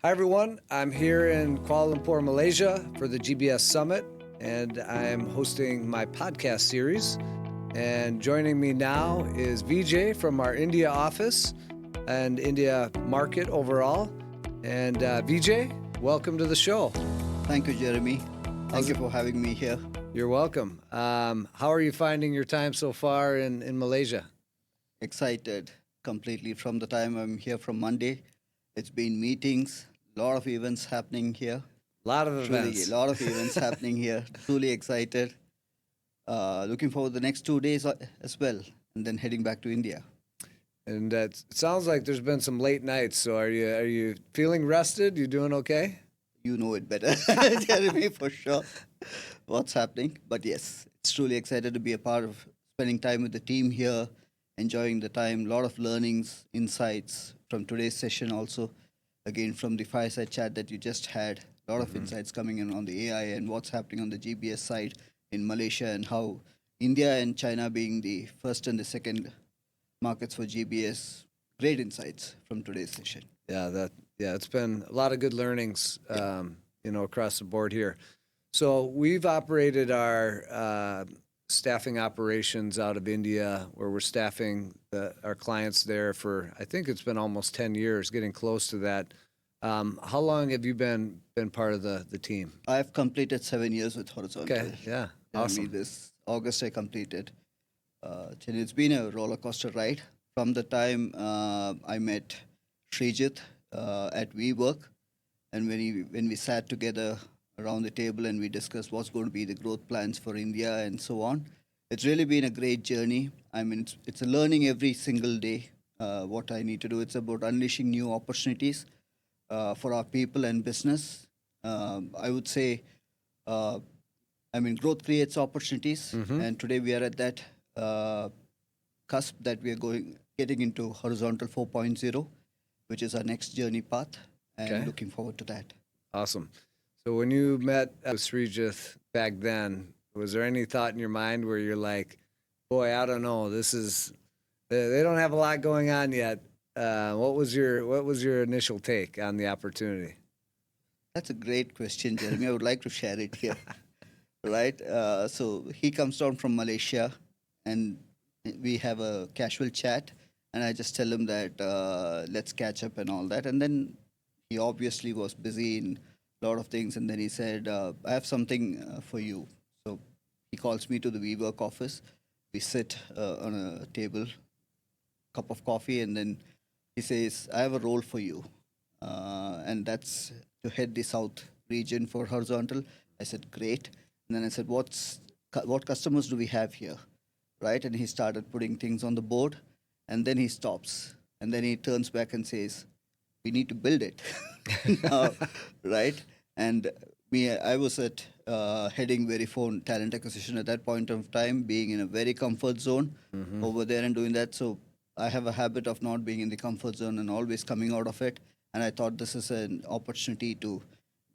Hi, everyone. I'm here in Kuala Lumpur, Malaysia for the GBS Summit, and I'm hosting my podcast series. And joining me now is Vijay from our India office and India market overall. And Vijay, welcome to the show. Thank you, Jeremy. Thank you for having me here. You're welcome. How are you finding your time so far in Malaysia? Excited completely from the time I'm here from Monday. It's been meetings, a lot of events happening here. A lot of Truly, events. a lot of events happening here. Truly excited. Looking forward to the next 2 days as well, and then heading back to India. And it sounds like there's been some late nights. So are you feeling rested? You doing okay? You know it better, Jeremy, for sure. What's happening? But yes, it's truly excited to be a part of spending time with the team here, enjoying the time. A lot of learnings, insights from today's session also. Again, from the fireside chat that you just had, a lot of insights coming in on the AI and what's happening on the GBS side in Malaysia and how India and China being the first and the second markets for GBS. Great insights from today's session. It's been a lot of good learnings, across the board here. So we've operated our staffing operations out of India, where we're staffing our clients there for, I think it's been almost 10 years, getting close to that. How long have you been part of the team? I've completed 7 years with Horizontal. Okay, yeah, awesome. This August I completed. It's been a roller coaster ride. From the time I met Srijit at WeWork, and when we sat together around the table and we discussed what's going to be the growth plans for India and so on, it's really been a great journey. I mean, it's a learning every single day. What I need to do, it's about unleashing new opportunities for our people and business. I would say, growth creates opportunities, and today we are at that cusp that we are getting into Horizontal 4.0, which is our next journey path, and looking forward to that. Awesome. So when you met with Srijit back then, was there any thought in your mind where you're like, boy, I don't know, they don't have a lot going on yet. What was your initial take on the opportunity? That's a great question, Jeremy. I would like to share it here. Right? So he comes down from Malaysia, and we have a casual chat, and I just tell him that let's catch up and all that. And then he obviously was busy in a lot of things, and then he said, I have something for you. So he calls me to the WeWork office. We sit on a table, cup of coffee, and then he says, I have a role for you, and that's to head the South region for Horizontal. I said, great. And then I said, what customers do we have here? Right? And he started putting things on the board, and then he stops. And then he turns back and says, we need to build it. Right? And I was at heading Verifone talent acquisition at that point of time, being in a very comfort zone over there and doing that. So I have a habit of not being in the comfort zone and always coming out of it. And I thought this is an opportunity to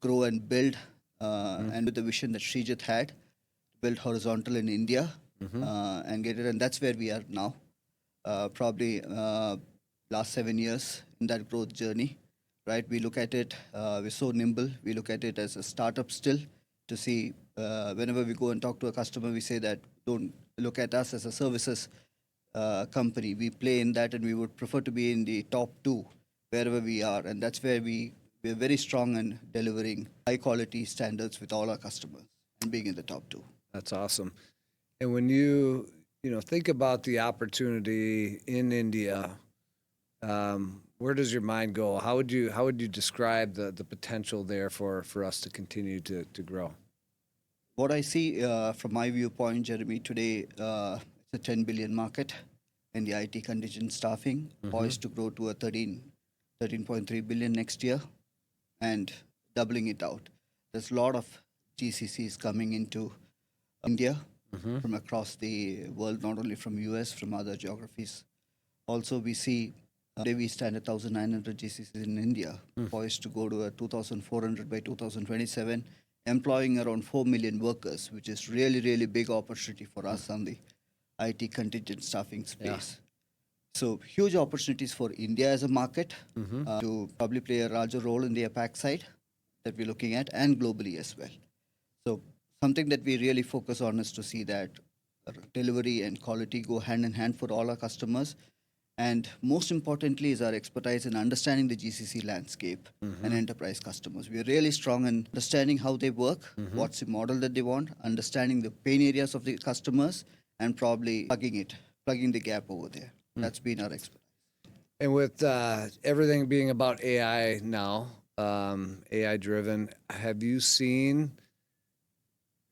grow and build, and with the vision that Srijit had, build Horizontal in India and get it. And that's where we are now. Probably last 7 years in that growth journey. Right, we look at it, we're so nimble. We look at it as a startup still to see whenever we go and talk to a customer, we say that don't look at us as a services company. We play in that, and we would prefer to be in the top 2 wherever we are. And that's where we're very strong in delivering high quality standards with all our customers and being in the top 2. That's awesome. And when you think about the opportunity in India, where does your mind go? How would you describe the potential there for us to continue to grow? What I see from my viewpoint, Jeremy, today it's a 10 billion market in the IT contingent staffing, poised to grow to a 13.3 billion next year, and doubling it out. There's a lot of GCCs coming into India from across the world, not only from US, from other geographies. Also, we see today we stand at 1,900 GCCs in India, poised to go to a 2,400 by 2027, employing around 4 million workers, which is really, really big opportunity for us on the IT contingent staffing space. So huge opportunities for India as a market to probably play a larger role in the APAC side that we're looking at, and globally as well. So something that we really focus on is to see that delivery and quality go hand in hand for all our customers. And most importantly is our expertise in understanding the GCC landscape and enterprise customers. We are really strong in understanding how they work, what's the model that they want, understanding the pain areas of the customers, and probably plugging the gap over there. That's been our expertise. And with everything being about AI now, AI driven, have you seen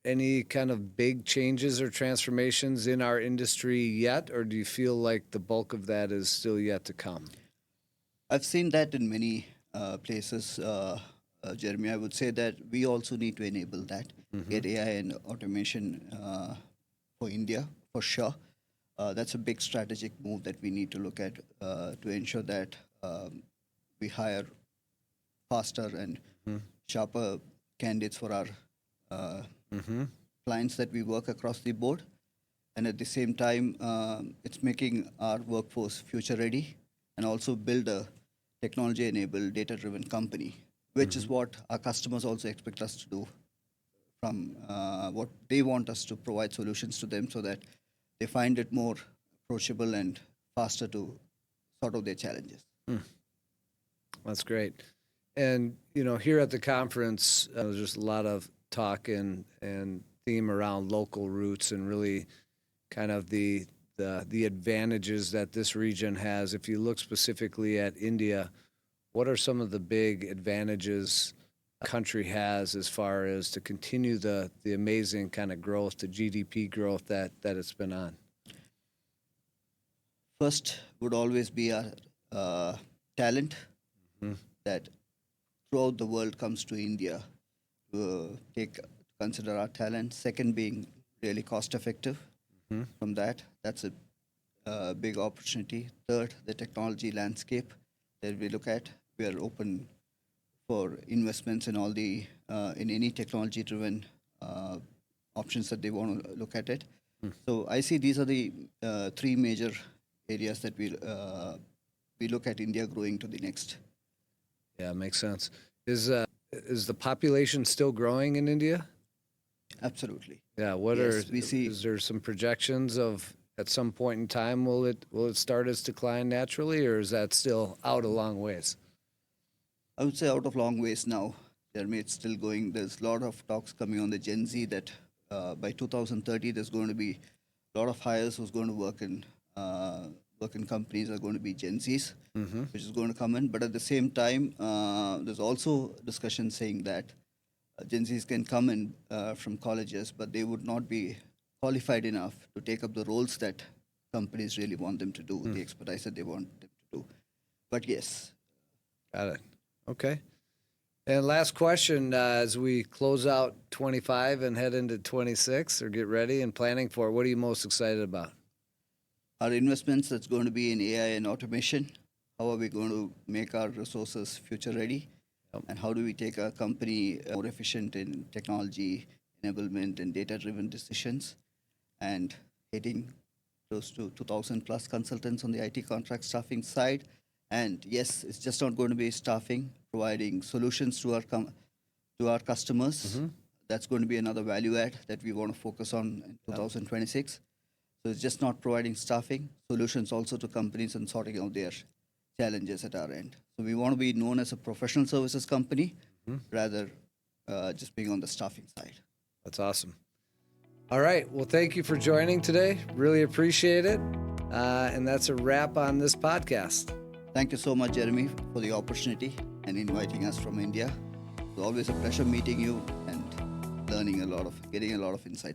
any kind of big changes or transformations in our industry yet, or do you feel like the bulk of that is still yet to come? I've seen that in many places, Jeremy. I would say that we also need to enable that, get AI and automation for India, for sure. That's a big strategic move that we need to look at to ensure that we hire faster and sharper candidates for our clients that we work across the board. And at the same time, it's making our workforce future ready and also build a technology-enabled, data-driven company, which is what our customers also expect us to do from what they want us to provide solutions to them so that they find it more approachable and faster to sort out their challenges. That's great. And, here at the conference, there's just a lot of talk and theme around local roots and really kind of the advantages that this region has. If you look specifically at India, what are some of the big advantages a country has as far as to continue the amazing kind of growth, the GDP growth that it's been on? First would always be our talent that throughout the world comes to India to consider our talent. Second being really cost effective. From that's a big opportunity. Third, the technology landscape that we look at. We are open for investments in all the in any technology driven options that they want to look at it. So I see these are the three major areas that we look at India growing to the next. Yeah, makes sense. Is the population still growing in India? Absolutely. Yeah. Is there some projections of at some point in time will it start its decline naturally, or is that still out a long ways? I would say out of long ways now. Jeremy, it's still going. There's a lot of talks coming on the Gen Z that by 2030 there's going to be a lot of hires who's going to work in companies are going to be Gen Zs, which is going to come in. But at the same time, there's also discussion saying that Gen Zs can come in from colleges, but they would not be qualified enough to take up the roles that companies really want them to do, the expertise that they want them to do. But yes. Got it. Okay. And last question, as we close out 25 and head into 26 or get ready and planning for it, what are you most excited about? Our investments that's going to be in AI and automation. How are we going to make our resources future ready? And how do we take our company more efficient in technology enablement and data-driven decisions? And hitting close to 2,000 plus consultants on the IT contract staffing side. And yes, it's just not going to be staffing, providing solutions to our customers. That's going to be another value add that we want to focus on in 2026. So it's just not providing staffing, solutions also to companies and sorting out their challenges at our end. So we want to be known as a professional services company rather just being on the staffing side. That's awesome. All right. Well, thank you for joining today. Really appreciate it. And that's a wrap on this podcast. Thank you so much, Jeremy, for the opportunity and inviting us from India. It's always a pleasure meeting you and getting a lot of insights.